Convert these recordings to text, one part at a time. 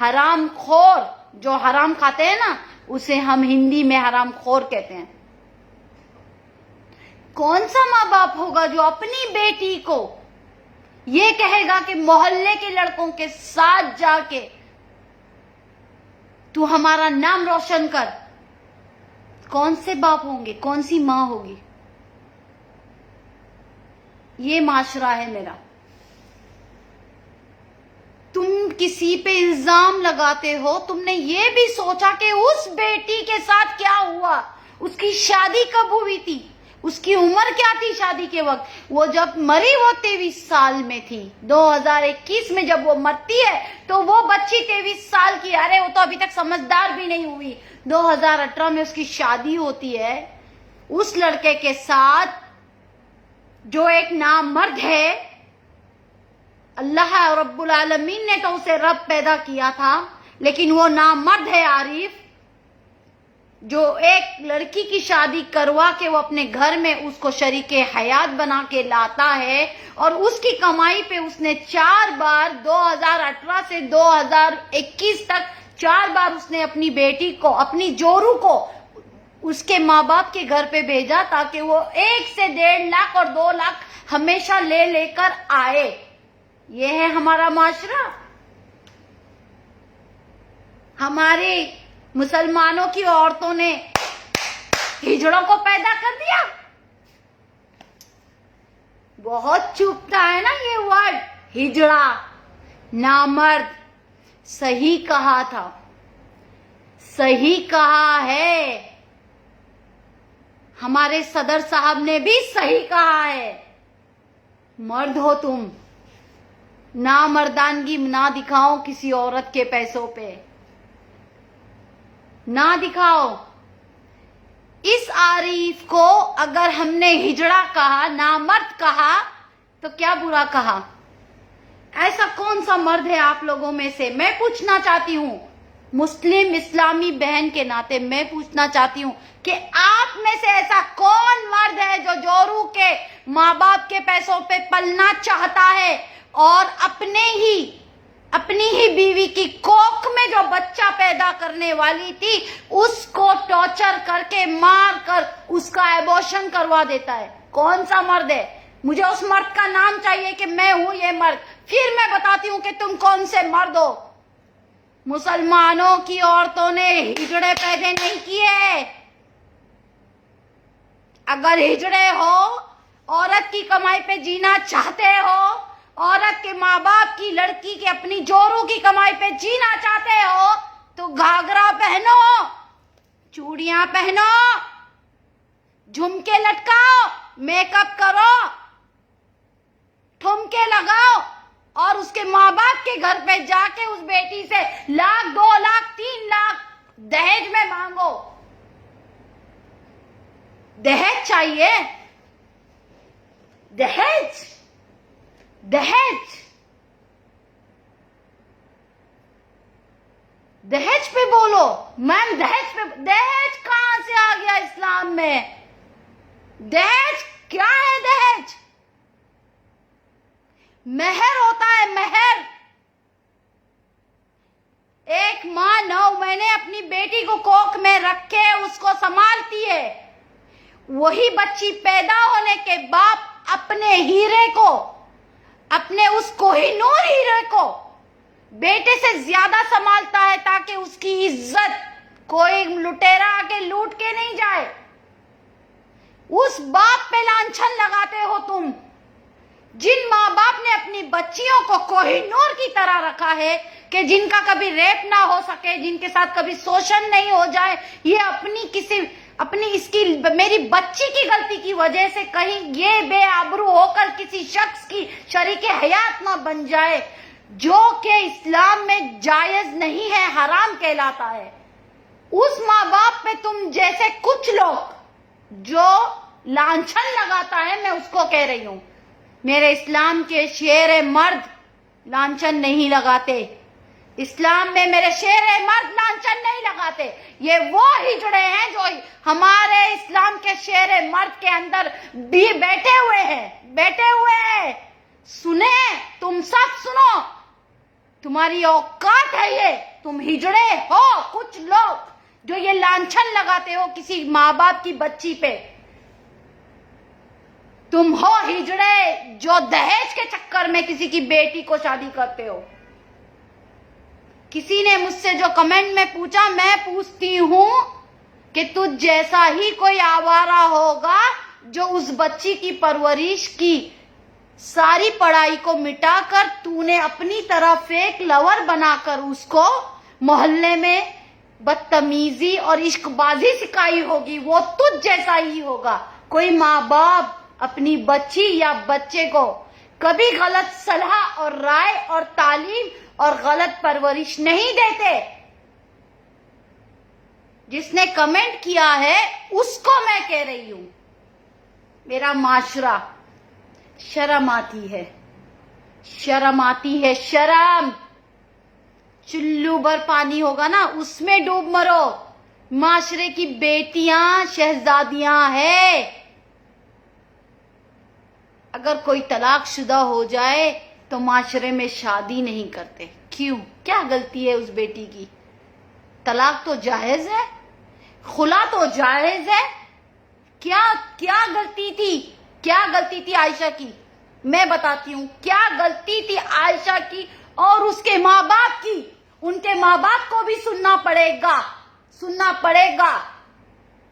حرام خور جو حرام کھاتے ہیں نا اسے ہم ہندی میں حرام خور کہتے ہیں. کون سا ماں باپ ہوگا جو اپنی بیٹی کو یہ کہے گا کہ محلے کے لڑکوں کے ساتھ جا کے تو ہمارا نام روشن کر؟ کون سے باپ ہوں گے؟ کون سی ماں ہوگی؟ یہ معاشرہ ہے میرا. تم کسی پہ الزام لگاتے ہو، تم نے یہ بھی سوچا کہ اس بیٹی کے ساتھ کیا ہوا، اس کی شادی کب ہوئی تھی، اس کی عمر کیا تھی شادی کے وقت؟ وہ جب مری وہ 23 سال میں تھی. 2021 میں جب وہ مرتی ہے تو وہ بچی 23 سال کی. ارے وہ تو ابھی تک سمجھدار بھی نہیں ہوئی. 2018 میں اس کی شادی ہوتی ہے اس لڑکے کے ساتھ جو ایک نامرد ہے. اللہ رب العالمین نے تو اسے رب پیدا کیا تھا، لیکن وہ نامرد ہے عارف، جو ایک لڑکی کی شادی کروا کے وہ اپنے گھر میں اس کو شریک حیات بنا کے لاتا ہے. اور اس کی کمائی پہ اس نے 4 بار 2018 سے 2021 تک 4 بار اس نے اپنی بیٹی کو، اپنی جورو کو اس کے ماں باپ کے گھر پہ بھیجا تاکہ وہ 1 سے 1.5 لاکھ اور 2 لاکھ ہمیشہ لے کر آئے. یہ ہے ہمارا معاشرہ. ہمارے مسلمانوں کی عورتوں نے ہجڑوں کو پیدا کر دیا. بہت چوبتا ہے نا یہ ورڈ ہجڑا، نامرد. صحیح کہا تھا، صحیح کہا ہے. ہمارے صدر صاحب نے بھی صحیح کہا ہے. مرد ہو تم، نامردانگی نہ دکھاؤ کسی عورت کے پیسوں پہ، نہ دکھاؤ. اس عارف کو اگر ہم نے ہجڑا کہا، نامرد کہا تو کیا برا کہا؟ ایسا کون سا مرد ہے آپ لوگوں میں سے؟ میں پوچھنا چاہتی ہوں، مسلم اسلامی بہن کے ناطے میں پوچھنا چاہتی ہوں کہ آپ میں سے ایسا کون مرد ہے جو جورو کے ماں باپ کے پیسوں پہ پلنا چاہتا ہے اور اپنی ہی بیوی کی کوکھ میں جو بچہ پیدا کرنے والی تھی اس کو ٹارچر کر کے مار کر اس کا ایبورشن کروا دیتا ہے؟ کون سا مرد ہے؟ مجھے اس مرد کا نام چاہیے کہ میں ہوں یہ مرد، پھر میں بتاتی ہوں کہ تم کون سے مرد ہو. مسلمانوں کی عورتوں نے ہجڑے پیدا نہیں کیے. اگر ہجڑے ہو، عورت کی کمائی پہ جینا چاہتے ہو، عورت کے ماں باپ کی، لڑکی کے، اپنی جورو کی کمائی پہ جینا چاہتے ہو تو گھاگرا پہنو، چوڑیاں پہنو، جھمکے لٹکاؤ، میک اپ کرو، ٹھمکے لگاؤ اور اس کے ماں باپ کے گھر پہ جا کے اس بیٹی سے 1 لاکھ 2 لاکھ 3 لاکھ دہیج میں مانگو. دہیج چاہیے؟ دہیج دہیج پہ بولو میم. دہیج کہاں سے آ گیا اسلام میں؟ دہیج کیا ہے؟ دہیج مہر ہوتا ہے، مہر. ایک ماں 9 مہینے اپنی بیٹی کو کوکھ میں رکھ کے اس کو سنبھالتی ہے. وہی بچی پیدا ہونے کے بعد اپنے ہیرے کو، اپنے اس کوہی نور ہیرے کو بیٹے سے زیادہ سنبھالتا ہے تاکہ اس کی عزت کوئی لٹیرا آ کے لوٹ کے نہیں جائے. اس باپ پہ لانچھن لگاتے ہو تم. جن ماں باپ نے اپنی بچیوں کو کوہی نور کی طرح رکھا ہے کہ جن کا کبھی ریپ نہ ہو سکے، جن کے ساتھ کبھی شوشن نہیں ہو جائے، یہ میری بچی کی غلطی کی وجہ سے کہیں یہ بے آبرو ہو کر کسی شخص کی شریک حیات نہ بن جائے، جو کہ اسلام میں جائز نہیں ہے، حرام کہلاتا ہے. اس ماں باپ پہ تم جیسے کچھ لوگ جو لانچھن لگاتا ہے، میں اس کو کہہ رہی ہوں. میرے اسلام کے شیر مرد لانچھن نہیں لگاتے. اسلام میں میرے شیر مرد لانچھن نہیں لگاتے. یہ وہ ہجڑے ہیں جو ہمارے اسلام کے شیر مرد کے اندر بھی بیٹھے ہوئے ہیں. سنیں، تم سب سنو، تمہاری اوقات ہے یہ تم ہجڑے ہو کچھ لوگ جو یہ لانچھن لگاتے ہو کسی ماں باپ کی بچی پہ. تم ہو ہجڑے جو دہیج کے چکر میں کسی کی بیٹی کو شادی کرتے ہو. کسی نے مجھ سے جو کمنٹ میں پوچھا، میں پوچھتی ہوں کہ تجھ جیسا ہی کوئی آوارہ ہوگا جو اس بچی کی پرورش کی، ساری پڑھائی کو مٹا کر تو نے اپنی طرف فیک لور بنا کر اس کو محلے میں بدتمیزی اور عشق بازی سکھائی ہوگی، وہ تجھ جیسا ہی ہوگا. کوئی ماں باپ اپنی بچی یا بچے کو کبھی غلط صلاح اور رائے اور تعلیم اور غلط پرورش نہیں دیتے. جس نے کمنٹ کیا ہے اس کو میں کہہ رہی ہوں، میرا معاشرہ شرم آتی ہے، شرم آتی ہے، شرم. چلو بھر پانی ہوگا نا اس میں ڈوب مرو. معاشرے کی بیٹیاں شہزادیاں ہیں. اگر کوئی طلاق شدہ ہو جائے تو معاشرے میں شادی نہیں کرتے. کیوں؟ کیا غلطی ہے اس بیٹی کی؟ طلاق تو جائز ہے، خلا تو جائز ہے. کیا غلطی تھی؟ کیا غلطی تھی عائشہ کی؟ میں بتاتی ہوں کیا غلطی تھی عائشہ کی اور اس کے ماں باپ کی. ان کے ماں باپ کو بھی سننا پڑے گا، سننا پڑے گا.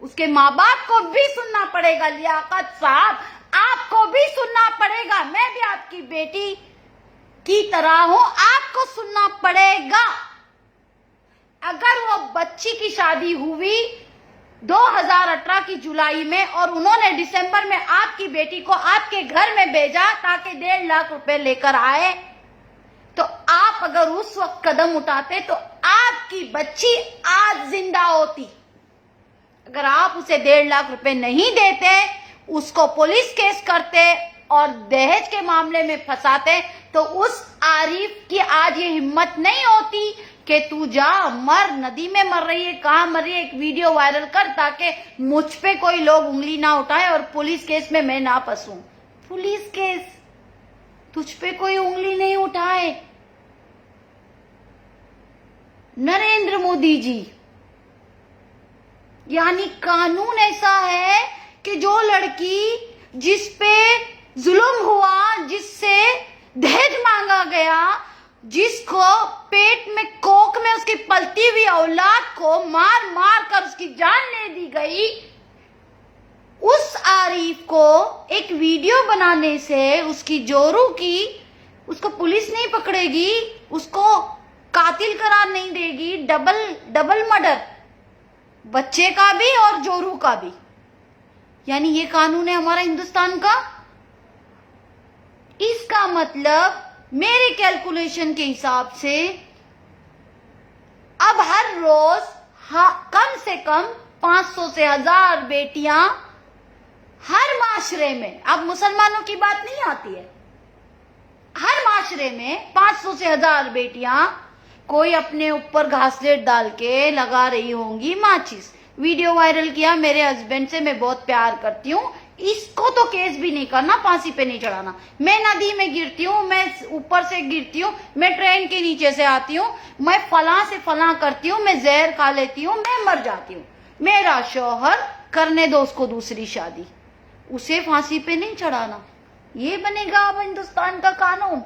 اس کے ماں باپ کو بھی سننا پڑے گا. لیاقت صاحب آپ کو بھی سننا پڑے گا. میں بھی آپ کی بیٹی کی طرح ہوں، آپ کو سننا پڑے گا. اگر وہ بچی کی شادی ہوئی 2018 کی جولائی میں اور انہوں نے دسمبر میں آپ کی بیٹی کو آپ کے گھر میں بھیجا تاکہ 1.5 لاکھ روپے لے کر آئے، تو آپ اگر اس وقت قدم اٹھاتے تو آپ کی بچی آج زندہ ہوتی. اگر آپ اسے 1.5 لاکھ روپے نہیں دیتے، اس کو پولیس کیس کرتے اور دہیج کے معاملے میں پھنساتے، تو اس عارف کی آج یہ ہمت نہیں ہوتی کہ تو جا مر، ندی میں مر رہی ہے، کہاں مر رہی ہے، ایک ویڈیو وائرل کر تاکہ مجھ پہ کوئی لوگ انگلی نہ اٹھائے اور پولیس کیس میں نہ پھنسوں. پولیس کیس تجھ پہ کوئی انگلی نہیں اٹھائے. نریندر مودی جی، یعنی قانون ایسا ہے کہ جو لڑکی جس پہ ظلم ہوا، جس سے دہیج مانگا گیا، جس کو پیٹ میں کوکھ میں اس کی پلتی ہوئی اولاد کو مار مار کر اس کی جان لے دی گئی، اس عارف کو ایک ویڈیو بنانے سے اس کی جورو کی اس کو پولیس نہیں پکڑے گی، اس کو قاتل قرار نہیں دے گی. ڈبل مرڈر، بچے کا بھی اور جورو کا بھی. یعنی یہ قانون ہے ہمارا ہندوستان کا. اس کا مطلب میرے کیلکولیشن کے حساب سے اب ہر روز کم سے کم 500 سے 1000 بیٹیاں ہر معاشرے میں، اب مسلمانوں کی بات نہیں آتی ہے، ہر معاشرے میں 500 سے 1000 بیٹیاں کوئی اپنے اوپر گھاسلیٹ ڈال کے لگا رہی ہوں گی ماچس. ویڈیو وائرل کیا، میرے ہسبینڈ سے میں بہت پیار کرتی ہوں، اس کو تو کیس بھی نہیں کرنا، پھانسی پہ نہیں چڑھانا. میں ندی میں گرتی ہوں، میں اوپر سے گرتی ہوں، میں ٹرین کے نیچے سے آتی ہوں، میں فلاں سے فلاں کرتی ہوں، میں زہر کھا لیتی ہوں، میں مر جاتی ہوں. میرا شوہر کرنے دو اس کو دوسری شادی، اسے پھانسی پہ نہیں چڑھانا. یہ بنے گا اب ہندوستان کا قانون.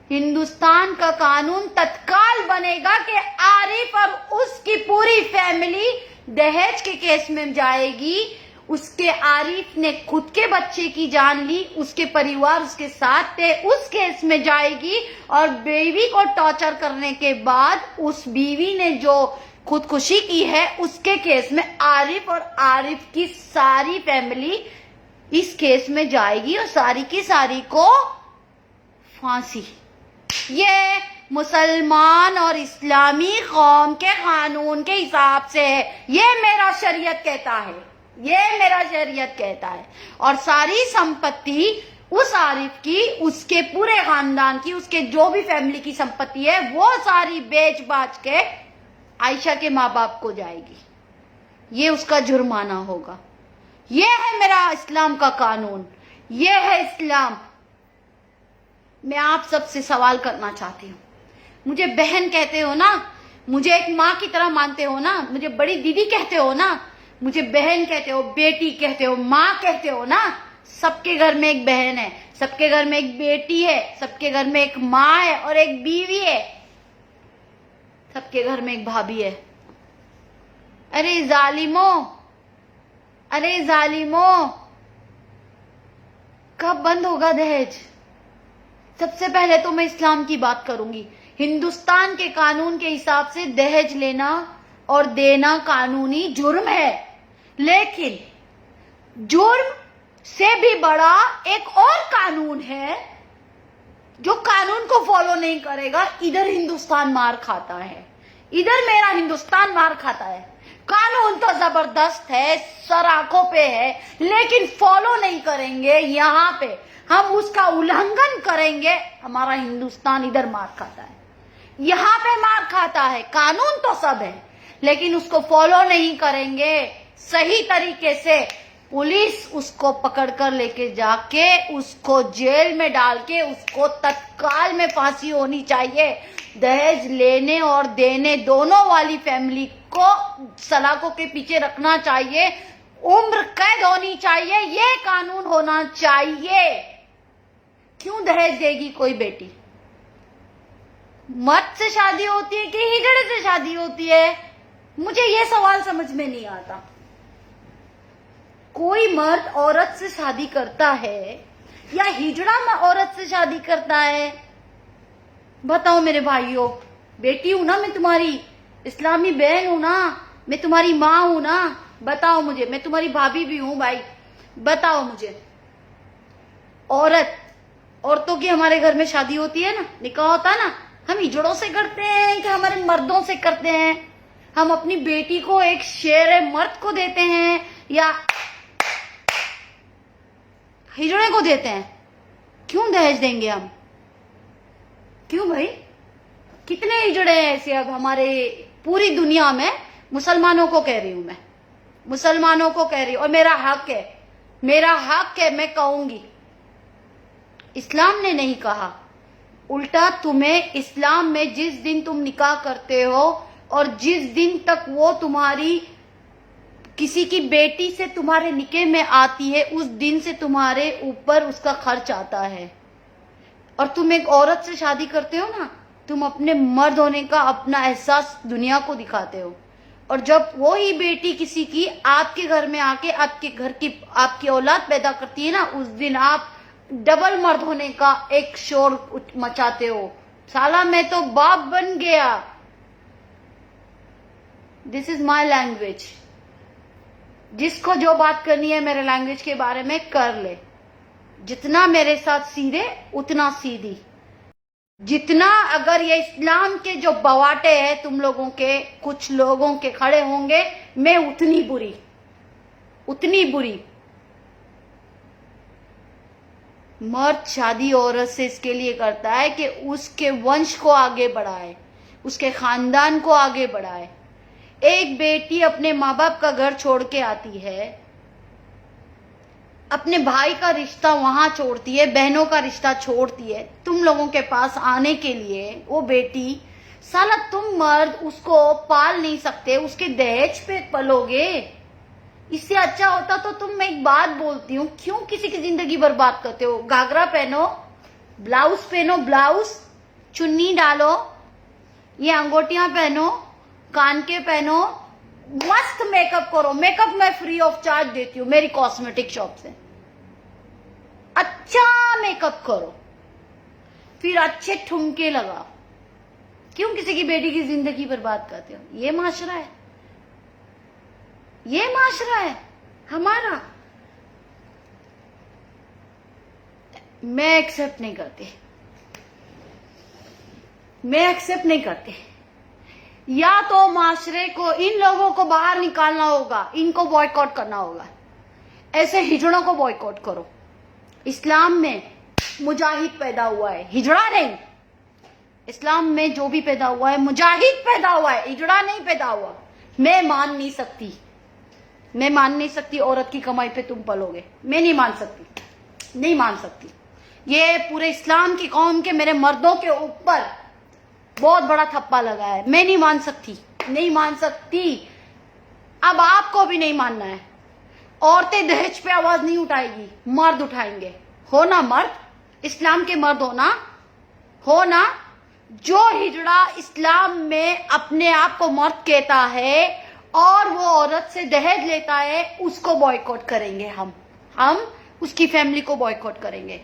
ہندوستان کا قانون تتکال بنے گا کہ عارف اور اس کی پوری فیملی دہیج کے کیس میں جائے گی. اس کے عارف نے خود کے بچے کی جان لی، اس کے پریوار اس کے ساتھ تھے، اس کیس میں جائے گی. اور بیوی کو ٹارچر کرنے کے بعد اس بیوی نے جو خودکشی کی ہے اس کے کیس میں عارف اور عارف کی ساری فیملی اس کیس میں جائے گی اور ساری کی ساری کو پھانسی. یہ مسلمان اور اسلامی قوم کے قانون کے حساب سے ہے. یہ میرا شریعت کہتا ہے، یہ میرا شریعت کہتا ہے. اور ساری سمپتی اس عارف کی، اس کے پورے خاندان کی، اس کے جو بھی فیملی کی سمپتی ہے وہ ساری بیچ باچ کے عائشہ کے ماں باپ کو جائے گی. یہ اس کا جرمانہ ہوگا. یہ ہے میرا اسلام کا قانون، یہ ہے اسلام. میں آپ سب سے سوال کرنا چاہتی ہوں، مجھے بہن کہتے ہو نا, مجھے ایک ماں کی طرح مانتے ہو نا, مجھے بڑی دیدی کہتے ہو نا, مجھے بہن کہتے ہو, بیٹی کہتے ہو, ماں کہتے ہو نا. سب کے گھر میں ایک بہن ہے, سب کے گھر میں ایک بیٹی ہے, سب کے گھر میں ایک ماں ہے اور ایک بیوی ہے, سب کے گھر میں ایک بھابھی ہے. ارے ظالموں, ارے ظالموں, کب بند ہوگا دہیج؟ سب سے پہلے تو میں اسلام کی بات کروں گی. ہندوستان کے قانون کے حساب سے دہیج لینا اور دینا قانونی جرم ہے, لیکن جرم سے بھی بڑا ایک اور قانون ہے جو قانون کو فالو نہیں کرے گا. ادھر ہندوستان مار کھاتا ہے, ادھر میرا ہندوستان مار کھاتا ہے. قانون تو زبردست ہے, سر آنکھوں پہ ہے, لیکن فالو نہیں کریں گے. یہاں پہ ہم اس کا النگھن کریں گے, ہمارا ہندوستان ادھر مار کھاتا ہے, یہاں پہ مار کھاتا ہے. قانون تو سب ہے, لیکن اس کو فالو نہیں کریں گے صحیح طریقے سے. پولیس اس کو پکڑ کر لے کے جا کے اس کو جیل میں ڈال کے اس کو تتکال میں پھانسی ہونی چاہیے. دہیج لینے اور دینے دونوں والی فیملی کو سلاخوں کے پیچھے رکھنا چاہیے, عمر قید ہونی چاہیے, یہ قانون ہونا چاہیے. کیوں دہیج دے گی کوئی بیٹی؟ مرد سے شادی ہوتی ہے کہ ہجڑے سے شادی ہوتی ہے؟ مجھے یہ سوال سمجھ میں نہیں آتا. کوئی مرد عورت سے شادی کرتا ہے یا ہجڑا عورت سے شادی کرتا ہے؟ بتاؤ میرے بھائیوں, بیٹی ہوں نا میں تمہاری, اسلامی بہن ہوں نا, میں تمہاری ماں ہوں نا, بتاؤ مجھے, میں تمہاری بھابھی بھی ہوں بھائی, بتاؤ مجھے. عورتوں کی ہمارے گھر میں شادی ہوتی ہے نا, نکاح ہوتا ہے نا, ہم ہجڑوں سے کرتے ہیں کہ ہمارے مردوں سے کرتے ہیں؟ ہم اپنی بیٹی کو ایک شیر مرد کو دیتے ہیں یا ہجڑے کو دیتے ہیں؟ کیوں دہیج دیں گے ہم؟ کیوں بھائی؟ کتنے ہجڑے ہیں ایسے اب ہمارے پوری دنیا میں؟ مسلمانوں کو کہہ رہی ہوں میں, مسلمانوں کو کہہ رہی ہوں, اور میرا حق ہے, میرا حق ہے, میں کہوں گی. اسلام نے نہیں کہا, الٹا تمہیں اسلام میں جس دن تم نکاح کرتے ہو اور جس دن تک وہ تمہاری کسی کی بیٹی سے تمہارے نکاح میں آتی ہے, اس دن سے تمہارے اوپر اس کا خرچ آتا ہے. اور تم ایک عورت سے شادی کرتے ہو نا, تم اپنے مرد ہونے کا اپنا احساس دنیا کو دکھاتے ہو, اور جب وہی بیٹی کسی کی آپ کے گھر میں آ کے آپ کے گھر کی آپ کی اولاد پیدا کرتی ہے نا, اس دن آپ ڈبل مرد ہونے کا ایک شور مچاتے ہو. سالا میں تو باپ بن گیا. دس از مائی لینگویج. جس کو جو بات کرنی ہے میرے لینگویج کے بارے میں کر لے. جتنا میرے ساتھ سیدھے اتنا سیدھی, جتنا اگر یہ اسلام کے جو بواٹے ہیں تم لوگوں کے کچھ لوگوں کے کھڑے ہوں گے, میں اتنی بری, اتنی بری. مرد شادی عورت سے اس کے لیے کرتا ہے کہ اس کے ونش کو آگے بڑھائے, اس کے خاندان کو آگے بڑھائے. ایک بیٹی اپنے ماں باپ کا گھر چھوڑ کے آتی ہے, اپنے بھائی کا رشتہ وہاں چھوڑتی ہے, بہنوں کا رشتہ چھوڑتی ہے تم لوگوں کے پاس آنے کے لیے. وہ بیٹی, سالا تم مرد اس کو پال نہیں سکتے, اس کے دہیج پہ پلو گے. اس سے اچھا ہوتا تو تم, میں ایک بات بولتی ہوں, کیوں کسی کی زندگی برباد کرتے ہو؟ گھاگرا پہنو, بلاؤز, چنی ڈالو, یہ انگوٹیاں پہنو, کان کے پہنو, مست میک اپ کرو. میک اپ میں فری آف چارج دیتی ہوں میری کاسمیٹک شاپ سے. اچھا میک اپ کرو, پھر اچھے ٹھمکے لگاؤ. کیوں کسی کی بیٹی کی زندگی برباد کرتے ہو؟ یہ معاشرہ ہے, یہ معاشرہ ہے ہمارا. میں ایکسپٹ نہیں کرتی, میں ایکسپٹ نہیں کرتی. یا تو معاشرے کو ان لوگوں کو باہر نکالنا ہوگا, ان کو بوائیکاٹ کرنا ہوگا. ایسے ہجڑوں کو بوائیکاٹ کرو. اسلام میں مجاہد پیدا ہوا ہے, ہجڑا نہیں. اسلام میں جو بھی پیدا ہوا ہے مجاہد پیدا ہوا ہے, ہجڑا نہیں پیدا ہوا. میں مان نہیں سکتی, میں مان نہیں سکتی عورت کی کمائی پہ تم پلو گے. میں نہیں مان سکتی, نہیں مان سکتی. یہ پورے اسلام کی قوم کے میرے مردوں کے اوپر بہت بڑا تھپا لگا ہے. میں نہیں مان سکتی, نہیں مان سکتی. اب آپ کو بھی نہیں ماننا ہے. عورتیں دہیج پہ آواز نہیں اٹھائے گی, مرد اٹھائیں گے. ہو نا مرد, اسلام کے مرد ہو نا. جو ہجڑا اسلام میں اپنے آپ کو مرد کہتا ہے اور وہ عورت سے دہیج لیتا ہے, اس کو بوائکاٹ کریں گے ہم اس کی فیملی کو بوائکاٹ کریں گے.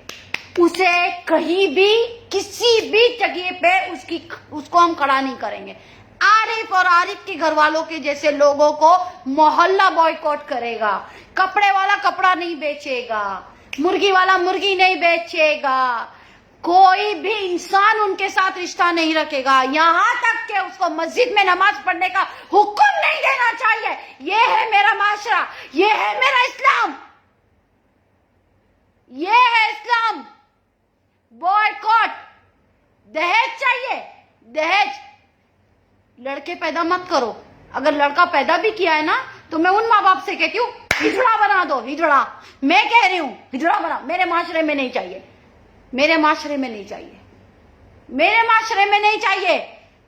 اسے کہیں بھی کسی بھی جگہ پہ اس کو ہم کھڑا نہیں کریں گے. عارف اور عارف کے گھر والوں کے جیسے لوگوں کو محلہ بوائکاٹ کرے گا. کپڑے والا کپڑا نہیں بیچے گا, مرغی والا مرغی نہیں بیچے گا, کوئی بھی انسان ان کے ساتھ رشتہ نہیں رکھے گا, یہاں تک کہ اس کو مسجد میں نماز پڑھنے کا حکم نہیں دینا چاہیے. یہ ہے میرا معاشرہ, یہ ہے میرا اسلام, یہ ہے اسلام. بوائکاٹ. دہیج چاہیے, دہیج. لڑکے پیدا مت کرو. اگر لڑکا پیدا بھی کیا ہے نا تو میں ان ماں باپ سے کہتی ہوں ہجڑا بنا دو, ہجڑا. میں کہہ رہی ہوں ہجڑا بنا. میرے معاشرے میں نہیں چاہیے, میرے معاشرے میں نہیں چاہیے, میرے معاشرے میں نہیں چاہیے.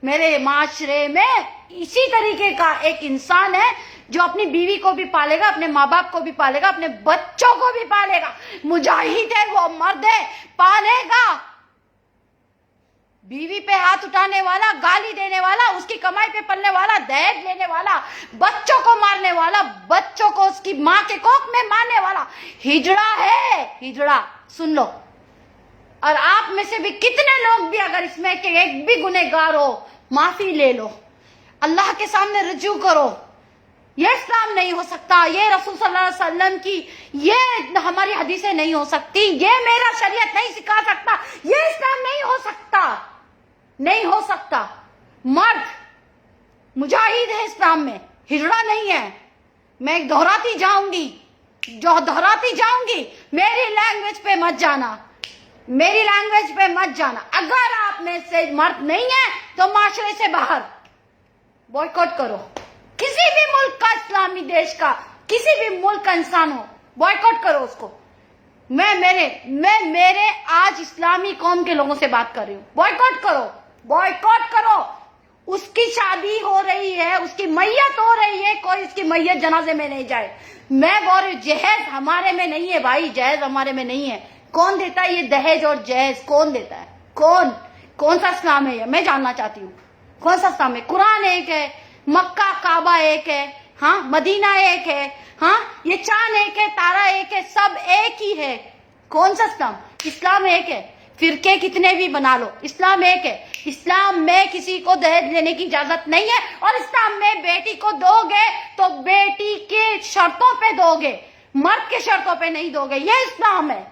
میرے معاشرے میں اسی طریقے کا ایک انسان ہے جو اپنی بیوی کو بھی پالے گا, اپنے ماں باپ کو بھی پالے گا, اپنے بچوں کو بھی پالے گا. مجاہد ہے وہ, مرد ہے, پالے گا. بیوی پہ ہاتھ اٹھانے والا, گالی دینے والا, اس کی کمائی پہ پلنے والا, دہیج لینے والا, بچوں کو مارنے والا, بچوں کو اس کی ماں کے کوکھ میں مارنے والا ہجڑا ہے. ہجڑا سن لو. اور آپ میں سے بھی کتنے لوگ بھی اگر اس میں کہ ایک بھی گنہگار ہو, معافی لے لو, اللہ کے سامنے رجوع کرو. یہ اسلام نہیں ہو سکتا, یہ رسول صلی اللہ علیہ وسلم کی یہ ہماری حدیثیں نہیں ہو سکتی, یہ میرا شریعت نہیں سکھا سکتا, یہ اسلام نہیں ہو سکتا, نہیں ہو سکتا. مرد مجاہد ہے اسلام میں, ہجڑا نہیں ہے. میں دہراتی جاؤں گی, میری لینگویج پہ مت جانا, میری لینگویج پہ مت جانا. اگر آپ میں سے مرد نہیں ہے تو معاشرے سے باہر. بوائکاٹ کرو. کسی بھی ملک کا, اسلامی دیش کا, کسی بھی ملک کا انسان ہو, بوائکاٹ کرو اس کو. میں میرے آج اسلامی قوم کے لوگوں سے بات کر رہی ہوں. بوائکاٹ کرو, بوائکاٹ کرو. اس کی شادی ہو رہی ہے, اس کی میت ہو رہی ہے, کوئی اس کی میت جنازے میں نہیں جائے. میں بول رہی ہوں جہیز ہمارے میں نہیں ہے بھائی, جہیز ہمارے میں نہیں ہے. کون دیتا ہے یہ دہیج اور جہیز؟ کون دیتا ہے؟ کون سا اسلام ہے یہ؟ میں جاننا چاہتی ہوں کون سا اسلام ہے. قرآن ایک ہے, مکہ کعبہ ایک ہے, ہاں مدینہ ایک ہے, ہاں یہ چاند ایک ہے, تارا ایک ہے, سب ایک ہی ہے. کون سا اسلام؟ اسلام ایک ہے. فرقے کتنے بھی بنا لو, اسلام ایک ہے. اسلام میں کسی کو دہیج لینے کی اجازت نہیں ہے, اور اسلام میں بیٹی کو دو گے تو بیٹی کے شرطوں پہ دو گے, مرد کے شرطوں پہ نہیں دو گے. یہ اسلام ہے,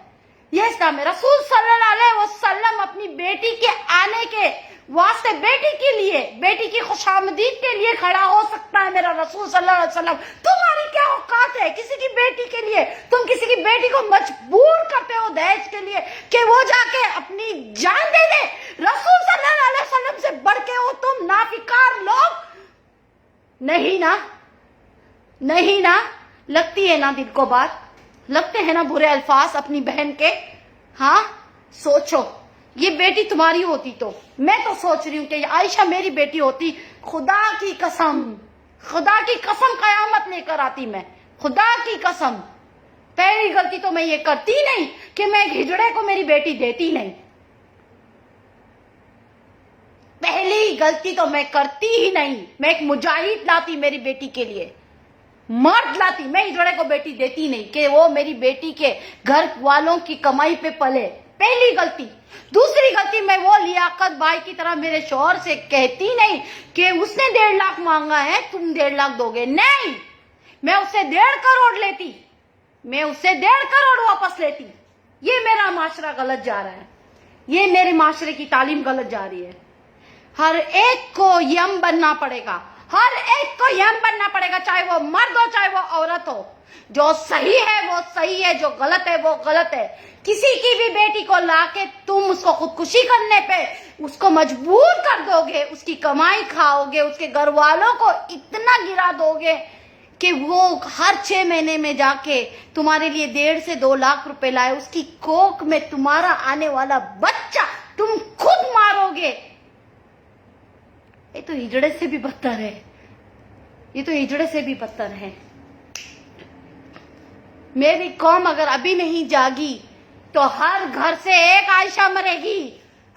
یہ اسلام ہے. رسول صلی اللہ علیہ وسلم اپنی بیٹی کے آنے کے واسطے, بیٹی کے لیے, بیٹی کی خوشامدید کے لیے کھڑا ہو سکتا ہے میرا رسول صلی اللہ علیہ وسلم. تمہاری کیا اوقات ہے کسی کی بیٹی کے لیے؟ تم کسی کی بیٹی کو مجبور کرتے ہو دہیج کے لیے کہ وہ جا کے اپنی جان دے دے. رسول صلی اللہ علیہ وسلم سے بڑھ کے ہو تم نافقار لوگ. نہیں نا, نہیں نا, لگتی ہے نا دل کو بات, لگتے ہیں نا برے الفاظ اپنی بہن کے. ہاں سوچو, یہ بیٹی تمہاری ہوتی تو, میں تو سوچ رہی ہوں کہ عائشہ میری بیٹی ہوتی, خدا کی قسم, خدا کی قسم قیامت لے کر آتی میں, خدا کی قسم. پہلی غلطی تو میں یہ کرتی نہیں کہ میں ایک ہجڑے کو میری بیٹی دیتی نہیں. پہلی غلطی تو میں کرتی ہی نہیں. میں ایک مجاہد لاتی میری بیٹی کے لیے, مرد لاتی. میں ہجڑے کو بیٹی دیتی نہیں کہ وہ میری بیٹی کے گھر والوں کی کمائی پہ پلے. پہلی غلطی. دوسری غلطی, میں وہ لیاقت بھائی کی طرح میرے شوہر سے کہتی نہیں کہ اس نے 1.5 لاکھ مانگا ہے تم 1.5 لاکھ دو گے. نہیں, میں اس سے 1.5 کروڑ لیتی, میں اس سے 1.5 کروڑ واپس لیتی. یہ میرا معاشرہ غلط جا رہا ہے, یہ میرے معاشرے کی تعلیم غلط جا رہی ہے. ہر ایک کو یم بننا پڑے گا, ہر ایک کو یم بننا پڑے گا, چاہے وہ مرد ہو چاہے وہ عورت ہو. جو صحیح ہے وہ صحیح ہے, جو غلط ہے وہ غلط ہے. کسی کی بھی بیٹی کو لا کے تم اس کو خودکشی کرنے پہ اس کو مجبور کر دو گے, اس کی کمائی کھاؤ گے, اس کے گھر والوں کو اتنا گرا دو گے کہ وہ ہر 6 مہینے میں جا کے تمہارے لیے 1.5 سے 2 لاکھ روپے لائے. اس کی کوکھ میں تمہارا آنے والا بچہ تم خود مارو گے. یہ تو ہجڑے سے بھی بدتر ہے، یہ تو ہجڑے سے بھی بدتر ہے۔ میری قوم اگر ابھی نہیں جاگی تو ہر گھر سے ایک عائشہ مرے گی،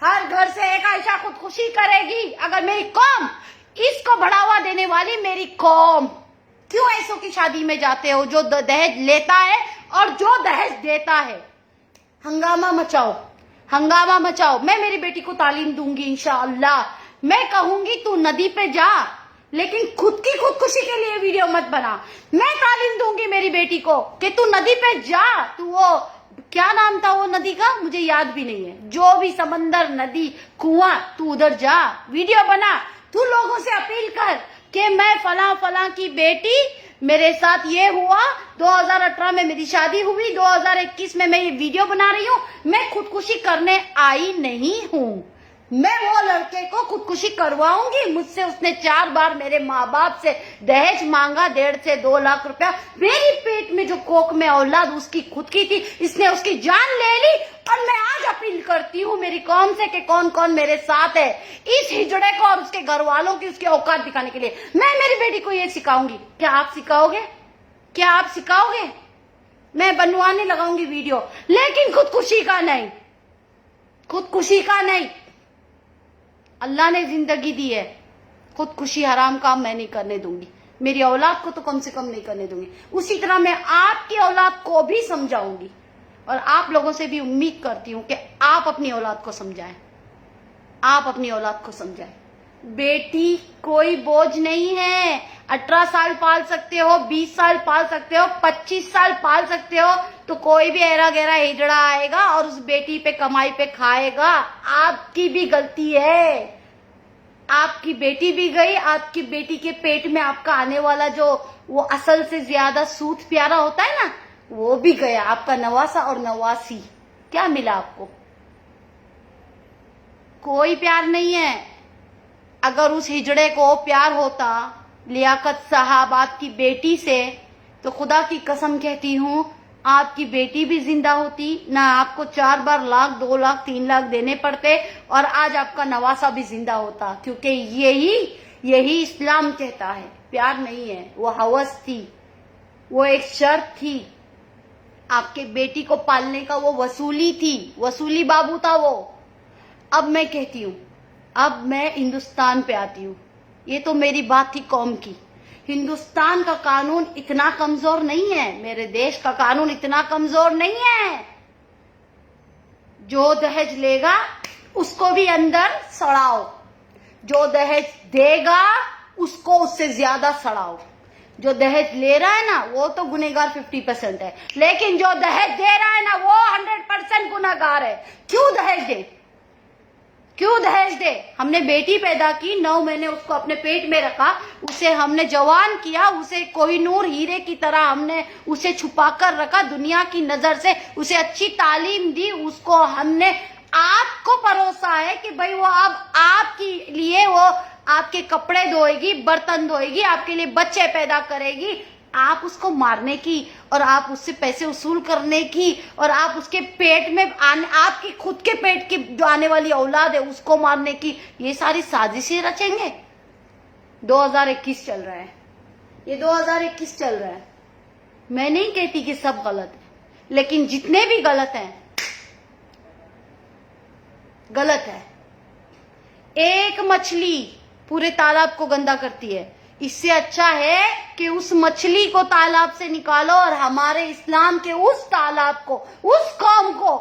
ہر گھر سے ایک عائشہ خودکشی کرے گی اگر میری قوم اس کو بڑھاوا دینے والی میری قوم۔ کیوں ایسوں کی شادی میں جاتے ہو جو دہیج لیتا ہے اور جو دہیج دیتا ہے؟ ہنگامہ مچاؤ، ہنگامہ مچاؤ۔ میں میری بیٹی کو تعلیم دوں گی انشاءاللہ، میں کہوں گی تو ندی پہ جا لیکن خود کی خودکشی کے لیے ویڈیو مت بنا۔ میں تعلیم دوں گی میری بیٹی کو کہ تو ندی پہ جا، تو وہ کیا نام تھا وہ ندی کا مجھے یاد بھی نہیں ہے، جو بھی سمندر، ندی، کنواں، تو ادھر جا، ویڈیو بنا، تو لوگوں سے اپیل کر کہ میں فلاں فلاں کی بیٹی، میرے ساتھ یہ ہوا، 2018 میں میری شادی ہوئی، 2021 میں یہ ویڈیو بنا رہی ہوں، میں خودکشی کرنے آئی نہیں ہوں، میں وہ لڑکے کو خودکشی کرواؤں گی۔ مجھ سے اس نے 4 بار میرے ماں باپ سے دہیج مانگا، 1.5 سے 2 لاکھ روپیہ، میری پیٹ میں جو کوکھ میں اولاد اس کی خود کی تھی، اس نے اس کی جان لے لی۔ اور میں آج اپیل کرتی ہوں میری قوم سے کہ کون کون میرے ساتھ ہے اس ہجڑے کو اور اس کے گھر والوں کی اس کی اوقات دکھانے کے لیے۔ میں میری بیٹی کو یہ سکھاؤں گی، کیا آپ سکھاؤ گے؟ کیا آپ سکھاؤ گے؟ میں بنوانے لگاؤں گی ویڈیو، لیکن خودکشی کا نہیں، خودکشی کا نہیں۔ اللہ نے زندگی دی ہے، خودکشی حرام کام میں نہیں کرنے دوں گی، میری اولاد کو تو کم سے کم نہیں کرنے دوں گی۔ اسی طرح میں آپ کی اولاد کو بھی سمجھاؤں گی، اور آپ لوگوں سے بھی امید کرتی ہوں کہ آپ اپنی اولاد کو سمجھائیں، آپ اپنی اولاد کو سمجھائیں۔ بیٹی کوئی بوجھ نہیں ہے، 18 سال پال سکتے ہو، 20 سال پال سکتے ہو، 25 سال پال سکتے ہو، تو کوئی بھی ایرا گیرا ہجڑا آئے گا اور اس بیٹی پہ کمائی پہ کھائے گا۔ آپ کی بھی غلطی ہے، آپ کی بیٹی بھی گئی، آپ کی بیٹی کے پیٹ میں آپ کا آنے والا جو وہ اصل سے زیادہ سود پیارا ہوتا ہے نا، وہ بھی گیا، آپ کا نواسا اور نواسی۔ کیا ملا آپ کو؟ کوئی پیار نہیں ہے۔ اگر اس ہجڑے کو پیار ہوتا لیاقت صاحبات کی بیٹی سے تو خدا کی قسم کہتی ہوں آپ کی بیٹی بھی زندہ ہوتی، نہ آپ کو 4 بار لاکھ، 2 لاکھ، 3 لاکھ دینے پڑتے، اور آج آپ کا نواسا بھی زندہ ہوتا، کیونکہ یہی اسلام کہتا ہے۔ پیار نہیں ہے، وہ ہوس تھی، وہ ایک شرط تھی، آپ کے بیٹی کو پالنے کا وہ وصولی تھی، وصولی بابو تھا وہ۔ اب میں کہتی ہوں، اب میں ہندوستان پہ آتی ہوں، یہ تو میری بات تھی قوم کی۔ ہندوستان کا قانون اتنا کمزور نہیں ہے، میرے دیش کا قانون اتنا کمزور نہیں ہے۔ جو دہیج لے گا اس کو بھی اندر سڑاؤ، جو دہیج دے گا اس کو اس سے زیادہ سڑاؤ۔ جو دہیج لے رہا ہے نا وہ تو گنہگار 50% ہے، لیکن جو دہیج دے رہا ہے نا وہ 100% گنہگار ہے۔ کیوں دہیج دے؟ کیوں دہیج دے؟ ہم نے بیٹی پیدا کی، 9 مہینے اس کو اپنے پیٹ میں رکھا، اسے ہم نے جوان کیا، اسے کوہ نور ہیرے کی طرح ہم نے اسے چھپا کر رکھا دنیا کی نظر سے، اسے اچھی تعلیم دی، اس کو ہم نے آپ کو پروسا ہے کہ بھائی وہ اب آپ کے لیے وہ آپ کے کپڑے دھوئے گی، برتن دھوئے گی، آپ کے لیے بچے پیدا کرے گی۔ آپ اس کو مارنے کی اور آپ اس سے پیسے وصول کرنے کی اور آپ اس کے پیٹ میں آپ کی خود کے پیٹ کی جو آنے والی اولاد ہے اس کو مارنے کی، یہ ساری سازشیں رچیں گے۔ 2021 چل رہا ہے، یہ 2021 چل رہا ہے۔ میں نہیں کہتی کہ سب غلط ہے، لیکن جتنے بھی غلط ہیں غلط ہے۔ ایک مچھلی پورے تالاب کو گندا کرتی ہے، اس سے اچھا ہے کہ اس مچھلی کو تالاب سے نکالو اور ہمارے اسلام کے اس تالاب کو، اس قوم کو،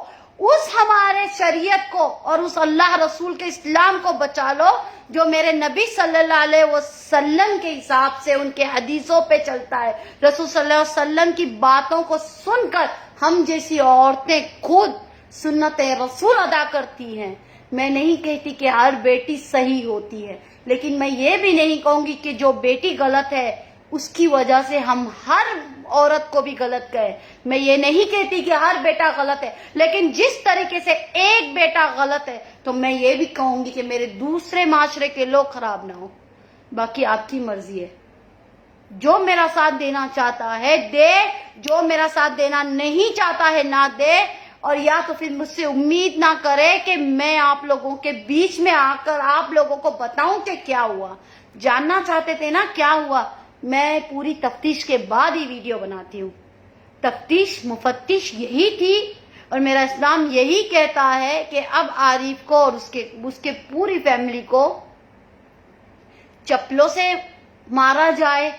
اس ہمارے شریعت کو اور اس اللہ رسول کے اسلام کو بچا لو جو میرے نبی صلی اللہ علیہ وسلم کے حساب سے ان کے حدیثوں پہ چلتا ہے۔ رسول صلی اللہ علیہ وسلم کی باتوں کو سن کر ہم جیسی عورتیں خود سنت رسول ادا کرتی ہیں۔ میں نہیں کہتی کہ ہر بیٹی صحیح ہوتی ہے، لیکن میں یہ بھی نہیں کہوں گی کہ جو بیٹی غلط ہے اس کی وجہ سے ہم ہر عورت کو بھی غلط کہیں۔ میں یہ نہیں کہتی کہ ہر بیٹا غلط ہے، لیکن جس طریقے سے ایک بیٹا غلط ہے تو میں یہ بھی کہوں گی کہ میرے دوسرے معاشرے کے لوگ خراب نہ ہوں۔ باقی آپ کی مرضی ہے، جو میرا ساتھ دینا چاہتا ہے دے، جو میرا ساتھ دینا نہیں چاہتا ہے نہ دے۔ اور یا تو پھر مجھ سے امید نہ کرے کہ میں آپ لوگوں کے بیچ میں آ کر آپ لوگوں کو بتاؤں کہ کیا ہوا. جاننا چاہتے تھے نا کیا ہوا؟ میں پوری تفتیش کے بعد ہی ویڈیو بناتی ہوں. تفتیش مفتش یہی تھی اور میرا اسلام یہی کہتا ہے کہ اب عارف کو اور اس کے پوری فیملی کو چپلوں سے مارا جائے,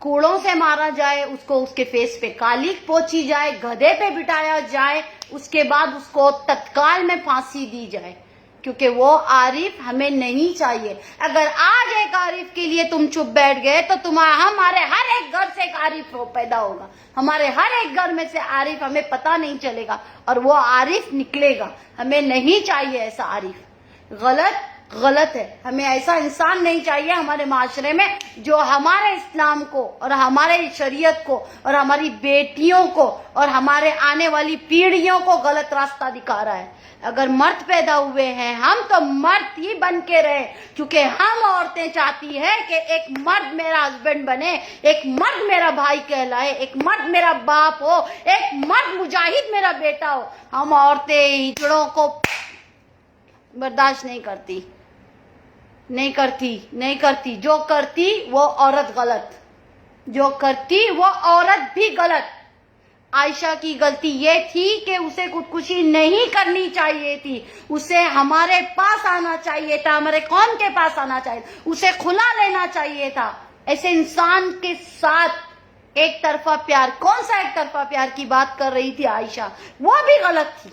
کوڑوں سے مارا جائے, اس کو اس کے فیس پہ کالک پوچھی جائے, گدھے پہ بٹھایا جائے, اس کے بعد اس کو تتکال میں پھانسی دی جائے, کیونکہ وہ عارف ہمیں نہیں چاہیے. اگر آج ایک عارف کے لیے تم چپ بیٹھ گئے تو ہمارے ہر ایک گھر سے ایک عارف پیدا ہوگا, ہمارے ہر ایک گھر میں سے عارف, ہمیں پتہ نہیں چلے گا اور وہ عارف نکلے گا. ہمیں نہیں چاہیے ایسا عارف. غلط ہے. ہمیں ایسا انسان نہیں چاہیے ہمارے معاشرے میں جو ہمارے اسلام کو اور ہمارے شریعت کو اور ہماری بیٹیوں کو اور ہمارے آنے والی پیڑھیوں کو غلط راستہ دکھا رہا ہے. اگر مرد پیدا ہوئے ہیں ہم تو مرد ہی بن کے رہے, کیونکہ ہم عورتیں چاہتی ہیں کہ ایک مرد میرا ہسبینڈ بنے, ایک مرد میرا بھائی کہلائے, ایک مرد میرا باپ ہو, ایک مرد مجاہد میرا بیٹا ہو. ہم عورتیں ہجڑوں کو برداشت نہیں کرتی. جو کرتی وہ عورت غلط, جو کرتی وہ عورت بھی غلط. عائشہ کی غلطی یہ تھی کہ اسے خودکشی نہیں کرنی چاہیے تھی, اسے ہمارے پاس آنا چاہیے تھا, ہمارے قوم کے پاس آنا چاہیے تھا, اسے کھلا لینا چاہیے تھا. ایسے انسان کے ساتھ ایک طرفہ پیار, کون سا ایک طرفہ پیار کی بات کر رہی تھی عائشہ, وہ بھی غلط تھی.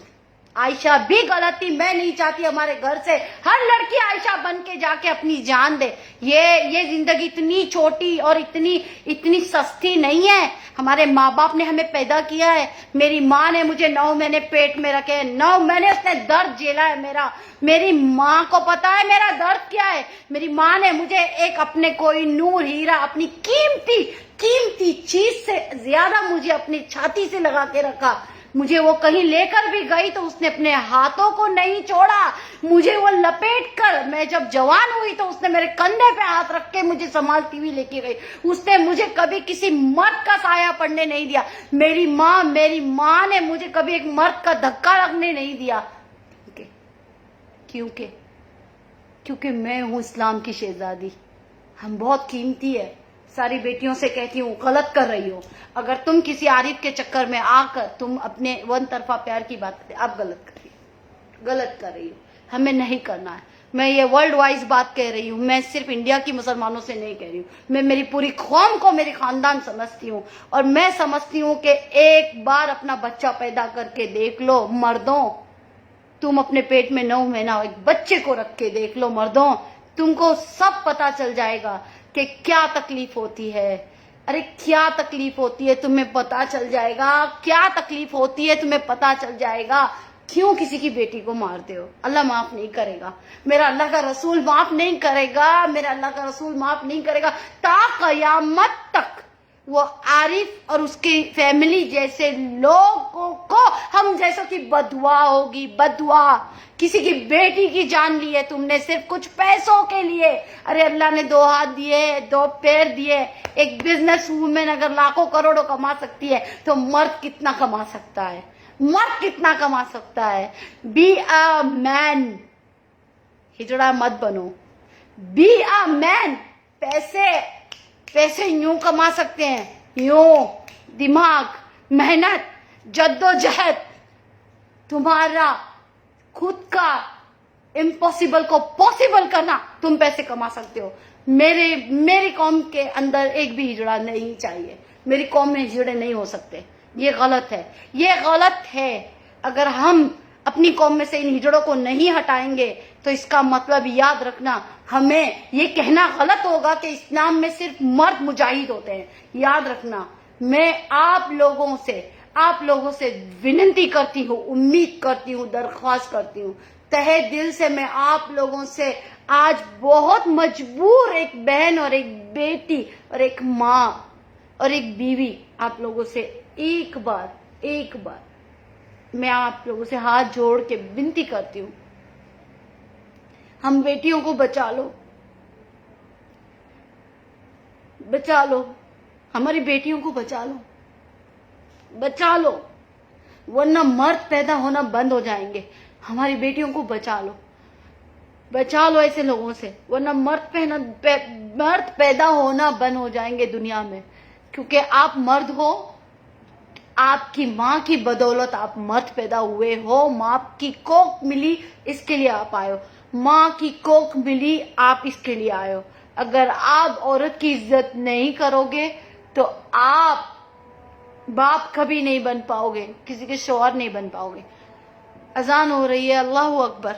عائشہ بھی غلط تھی. میں نہیں چاہتی ہمارے گھر سے ہر لڑکی عائشہ بن کے جا کے اپنی جان دے. یہ زندگی اتنی چھوٹی اور اتنی سستی نہیں ہے. ہمارے ماں باپ نے ہمیں پیدا کیا ہے. میری ماں نے مجھے 9 مہینے پیٹ میں رکھے, 9 مہینے اس نے درد جھیلا ہے میرا. میری ماں کو پتا ہے میرا درد کیا ہے. میری ماں نے مجھے ایک اپنے کوئی نور ہیرا, اپنی قیمتی چیز سے زیادہ مجھے اپنی چھاتی سے لگا کے رکھا. مجھے وہ کہیں لے کر بھی گئی تو اس نے اپنے ہاتھوں کو نہیں چھوڑا, مجھے وہ لپیٹ کر, میں جب جوان ہوئی تو اس نے میرے کندھے پہ ہاتھ رکھ کے مجھے سنبھالتی ہوئی لے کے گئی. اس نے مجھے کبھی کسی مرد کا سایہ پڑنے نہیں دیا. میری ماں نے مجھے کبھی ایک مرد کا دھکا لگنے نہیں دیا. کیونکہ میں ہوں اسلام کی شہزادی. ہم بہت قیمتی ہے. ساری بیٹیوں سے کہتی ہوں غلط کر رہی ہو. اگر تم کسی عارف کے چکر میں آ کر تم اپنے ون طرفہ پیار کی بات کرتے, اب غلط کر رہی ہو. ہمیں نہیں کرنا ہے. میں یہ ورلڈ وائز بات کہہ رہی ہوں, میں صرف انڈیا کی مسلمانوں سے نہیں کہہ رہی ہوں. میں میری پوری قوم کو میری خاندان سمجھتی ہوں, اور میں سمجھتی ہوں کہ ایک بار اپنا بچہ پیدا کر کے دیکھ لو مردوں. تم اپنے پیٹ میں 9 مہینہ ایک بچے کو رکھ کے دیکھ لو مردوں, تم کو سب پتا چل جائے گا کہ کیا تکلیف ہوتی ہے. ارے کیا تکلیف ہوتی ہے تمہیں پتا چل جائے گا. کیا تکلیف ہوتی ہے تمہیں پتا چل جائے گا. کیوں کسی کی بیٹی کو مارتے ہو؟ اللہ معاف نہیں کرے گا. میرا اللہ کا رسول معاف نہیں کرے گا. میرا اللہ کا رسول معاف نہیں کرے گا. تا قیامت تک وہ عارف اور اس کی فیملی جیسے لوگوں کو ہم جیسوں کی بددعا ہوگی. بددعا. کسی کی بیٹی کی جان لی ہے تم نے صرف کچھ پیسوں کے لیے. ارے اللہ نے 2 ہاتھ دیے, 2 پیر دیے. ایک بزنس وومن اگر لاکھوں کروڑوں کما سکتی ہے تو مرد کتنا کما سکتا ہے؟ بی اے مین. ہجڑا مت بنو. بی اے مین. پیسے یوں کما سکتے ہیں, یوں. دماغ, محنت, جدوجہد, تمہارا خود کا امپاسبل کو پاسبل کرنا, تم پیسے کما سکتے ہو. میری قوم کے اندر ایک بھی ہجڑا نہیں چاہیے. میری قوم میں ہجڑے نہیں ہو سکتے. یہ غلط ہے. اگر ہم اپنی قوم میں سے ان ہجڑوں کو نہیں ہٹائیں گے تو اس کا مطلب یاد رکھنا, ہمیں یہ کہنا غلط ہوگا کہ اسلام میں صرف مرد مجاہد ہوتے ہیں. یاد رکھنا, میں آپ لوگوں سے وننتی کرتی ہوں, امید کرتی ہوں, درخواست کرتی ہوں, تہے دل سے میں آپ لوگوں سے آج بہت مجبور, ایک بہن اور ایک بیٹی اور ایک ماں اور ایک بیوی, آپ لوگوں سے ایک بار میں آپ لوگوں سے ہاتھ جوڑ کے ونتی کرتی ہوں, ہم بیٹیوں کو بچا لو. ہماری بیٹیوں کو بچا لو. ورنہ مرد پیدا ہونا بند ہو جائیں گے. ہماری بیٹیوں کو بچا لو ایسے لوگوں سے, ورنہ مرد پیدا ہونا بند ہو جائیں گے دنیا میں. کیونکہ آپ مرد ہو, آپ کی ماں کی بدولت آپ مرد پیدا ہوئے ہو. ماں کی کوکھ ملی, اس کے لیے آپ آئے ہو. ماں کی کوکھ ملی, آپ اس کے لیے آئے ہو. اگر آپ عورت کی عزت نہیں کرو گے تو آپ باپ کبھی نہیں بن پاؤ گے, کسی کے شوہر نہیں بن پاؤ گے. اذان ہو رہی ہے, اللہ اکبر.